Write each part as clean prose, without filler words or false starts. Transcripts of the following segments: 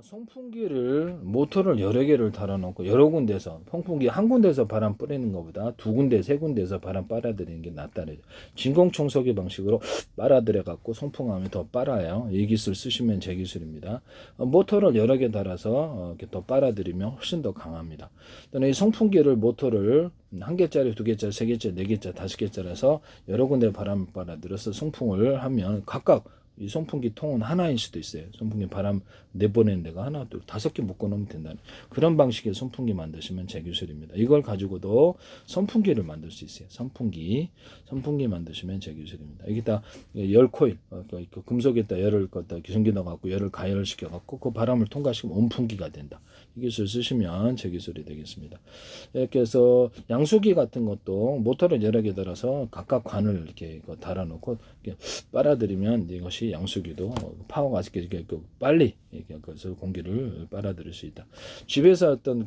송풍기를 모터를 여러 개를 달아놓고 여러 군데서 송풍기 한 군데서 바람 뿌리는 것보다 두 군데 세 군데서 바람 빨아들이는 게 낫다 그래요. 진공청소기 방식으로 빨아들여 갖고 송풍하면 더 빨아요. 이 기술 쓰시면 제 기술입니다. 모터를 여러 개 달아서 이렇게 더 빨아들이면 훨씬 더 강합니다. 이 송풍기를 모터를 한 개짜리, 두 개짜리, 세 개짜리, 네 개짜리, 다섯 개짜리에서 여러 군데 바람을 빨아들여서 송풍을 하면 각각 이 선풍기 통은 하나일 수도 있어요. 선풍기 바람 내보내는 데가 하나, 둘, 다섯 개 묶어놓으면 된다는 그런 방식의 선풍기 만드시면 제 기술입니다. 이걸 가지고도 선풍기를 만들 수 있어요. 선풍기 만드시면 제 기술입니다. 여기다 열 코일, 그 금속에다 열을 기승기 넣어갖고 열을 가열을 시켜갖고 그 바람을 통과시키면 온풍기가 된다. 이 기술 쓰시면 제 기술이 되겠습니다. 이렇게 해서 양수기 같은 것도 모터를 여러 개 달아서 각각 관을 이렇게 달아놓고 이렇게 빨아들이면 이것이 양수기도 파워가 이렇게 빨리 그래서 공기를 빨아들일 수 있다. 집에서 어떤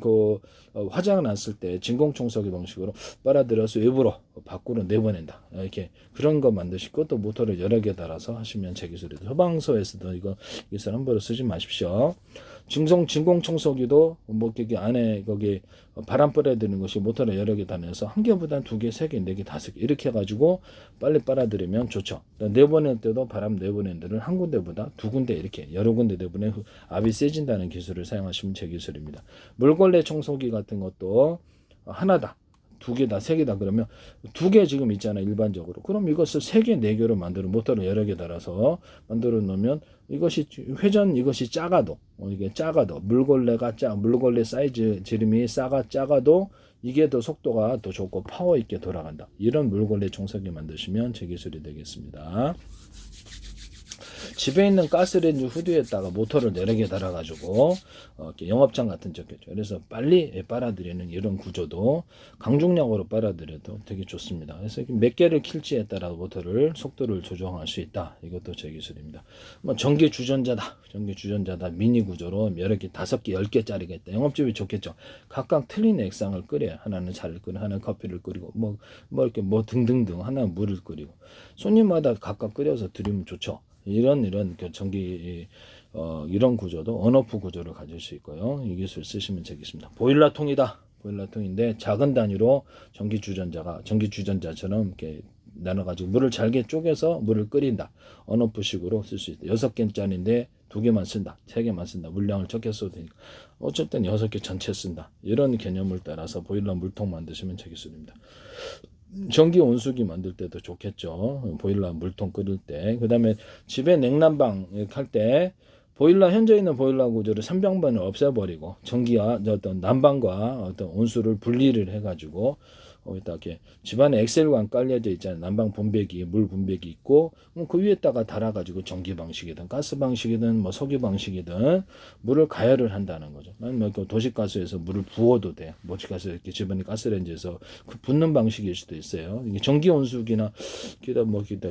화장 났을 때 진공청소기 방식으로 빨아들여서 외부로 밖으로 내보낸다. 이렇게 그런 거 만드시고 또 모터를 여러 개 달아서 하시면 제 기술이다. 소방서에서도 이거 기술 함부로 쓰지 마십시오. 진공청소기도 거기 안에 거기 바람 빨아들이는 것이 모터를 여러 개 달아서 한 개보다 두 개, 세 개, 네 개, 다섯 개 이렇게 해가지고 빨리 빨아들이면 좋죠. 내보낼 때도 바람 내보낸 데를 한 군데보다 두 군데 이렇게 여러 군데 내보내 압이 세진다는 기술을 사용하시면 제 기술입니다. 물걸레 청소기 같은 것도 하나다. 두 개다, 세 개다 그러면 두 개 지금 있잖아요, 일반적으로. 그럼 이것을 세 개, 네 개로 만드는 모터를 여러 개 달아서 만들어 놓으면 이것이 이것이 작아도 이게 작아도 물걸레 사이즈 지름이 작아도 이게 더 속도가 더 좋고 파워 있게 돌아간다. 이런 물걸레 청소기 만드시면 제 기술이 되겠습니다. 집에 있는 가스레인지 후드에다가 모터를 여러 개 달아가지고 이렇게 영업장 같은 적겠죠. 그래서 빨리 빨아들이는 이런 구조도 강중량으로 빨아들여도 되게 좋습니다. 그래서 몇 개를 킬지에 따라 모터를 속도를 조정할 수 있다. 이것도 제 기술입니다. 전기 주전자다 미니 구조로 여러 개 5개 10개짜리가 있다. 영업집이 좋겠죠. 각각 틀린 액상을 끓여요. 하나는 차를 끓이고 하나는 커피를 끓이고 이렇게 등등등 하나는 물을 끓이고 손님마다 각각 끓여서 드리면 좋죠. 이런 전기 이런 구조도 온오프 구조를 가질 수 있고요. 이 기술 쓰시면 되겠습니다. 보일러통인데 작은 단위로 전기 주전자처럼 이렇게 나눠가지고 물을 잘게 쪼개서 물을 끓인다. 온오프식으로 쓸 수 있다. 6개짜리인데 2개만 쓴다. 3개만 쓴다. 물량을 적게 써도 되니까. 어쨌든 6개 전체 쓴다. 이런 개념을 따라서 보일러 물통 만드시면 제 기술입니다. 전기 온수기 만들 때도 좋겠죠. 보일러 물통 끓일 때. 그 다음에 집에 냉난방 할 때 현재 있는 보일러 구조를 3병반을 없애버리고 전기와 어떤 난방과 어떤 온수를 분리를 해가지고 이렇게 집안에 엑셀관 깔려져 있잖아요. 난방 분배기, 물 분배기 있고 그 위에다가 달아가지고 전기 방식이든 가스 방식이든 석유 방식이든 물을 가열을 한다는 거죠. 도시가스에서 물을 부어도 돼요. 도시가스 이렇게 집안에 가스레인지에서 그 붓는 방식일 수도 있어요. 이게 전기 온수기나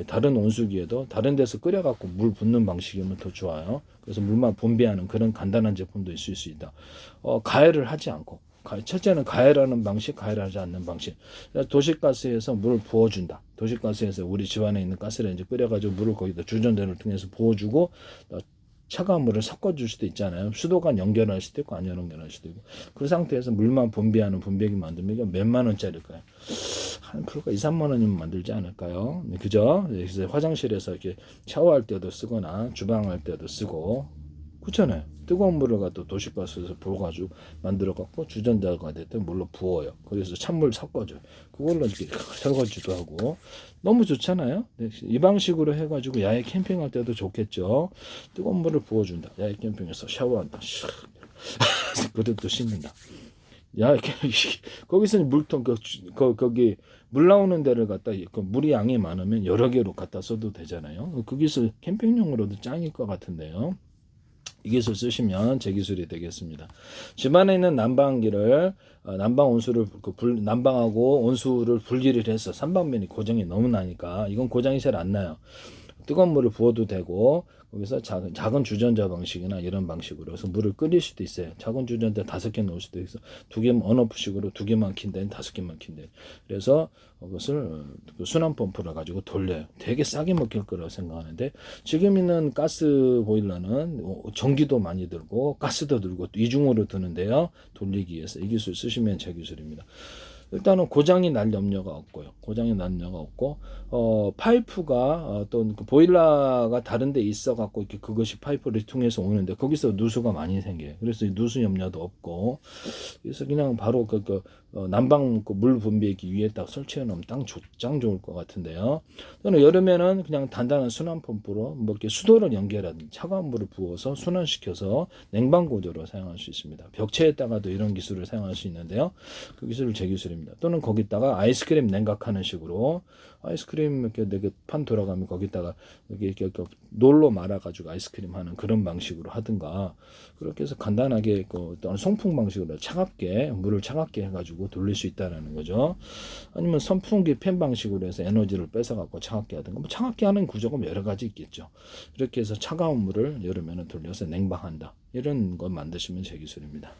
다른 온수기에도 다른 데서 끓여갖고 물 붓는 방식이면 더 좋아요. 그래서 물만 분배하는 그런 간단한 제품도 있을 수 있다. 가열을 하지 않고. 첫째는 가열하는 방식, 가열하지 않는 방식. 도시가스에서 물을 부어준다. 도시가스에서 우리 집안에 있는 가스레인지 끓여가지고 물을 거기다 주전자를 통해서 부어주고 차가운 물을 섞어줄 수도 있잖아요. 수도관 연결할 수도 있고 안 연결할 수도 있고. 그 상태에서 물만 분배하는 분배기 만들면 이게 몇만 원짜리일까요? 한 프로가 2, 3만 원이면 만들지 않을까요? 그죠? 그래서 화장실에서 이렇게 샤워할 때도 쓰거나 주방할 때도 쓰고 그렇잖아요. 뜨거운 물을 갖다 도시가스에서 부어가지고 만들어갖고 주전자가 될 때 물로 부어요. 그래서 찬물 섞어줘요. 그걸로 이렇게 설거지도 하고 너무 좋잖아요. 이 방식으로 해가지고 야외 캠핑할 때도 좋겠죠. 뜨거운 물을 부어준다. 야외 캠핑에서 샤워한다. 그릇도 씻는다. 거기서 물통 거기 물 나오는 데를 갖다 물이 양이 많으면 여러 개로 갖다 써도 되잖아요. 거기서 캠핑용으로도 짱일 것 같은데요. 이 기술 쓰시면 제 기술이 되겠습니다. 집안에 있는 난방기를 난방 온수를 난방하고 온수를 분리를 해서 3방면이 고정이 너무 나니까 이건 고장이 잘 안 나요. 뜨거운 물을 부어도 되고 거기서 작은 주전자 방식이나 이런 방식으로 해서 물을 끓일 수도 있어요. 작은 주전자 5개 넣을 수도 있어. 2개 언오프식으로 2개만 킨 데는 5개만 킨 데. 그래서 그것을 순환 펌프를 가지고 돌려요. 되게 싸게 먹힐 거라고 생각하는데 지금 있는 가스 보일러는 전기도 많이 들고 가스도 들고 이중으로 드는데요. 돌리기 위해서 이 기술 쓰시면 제 기술입니다. 일단은 고장이 날 염려가 없고요. 고장이 날 염려가 없고 파이프가 어떤 그 보일러가 다른 데 있어 갖고 이렇게 그것이 파이프를 통해서 오는데 거기서 누수가 많이 생겨요. 그래서 누수 염려도 없고 그래서 그냥 바로 난방 물 분배기 위에 딱 설치해 놓으면 짱 좋을 것 같은데요. 또는 여름에는 그냥 단단한 순환 펌프로 뭐 이렇게 수도를 연결하든 차가운 물을 부어서 순환시켜서 냉방 구조로 사용할 수 있습니다. 벽체에다가도 이런 기술을 사용할 수 있는데요. 그 기술을 제 기술입니다. 또는 거기다가 아이스크림 냉각하는 식으로 아이스크림 이렇게 판 돌아가면 거기다가 이렇게 놀로 말아가지고 아이스크림 하는 그런 방식으로 하든가 그렇게 해서 간단하게 어떤 송풍 방식으로 물을 차갑게 해가지고 돌릴 수 있다라는 거죠. 아니면 선풍기 팬 방식으로 해서 에너지를 뺏어갖고 차갑게 하든가 뭐 차갑게 하는 구조가 여러 가지 있겠죠. 이렇게 해서 차가운 물을 여름에는 돌려서 냉방한다. 이런 거 만드시면 제 기술입니다.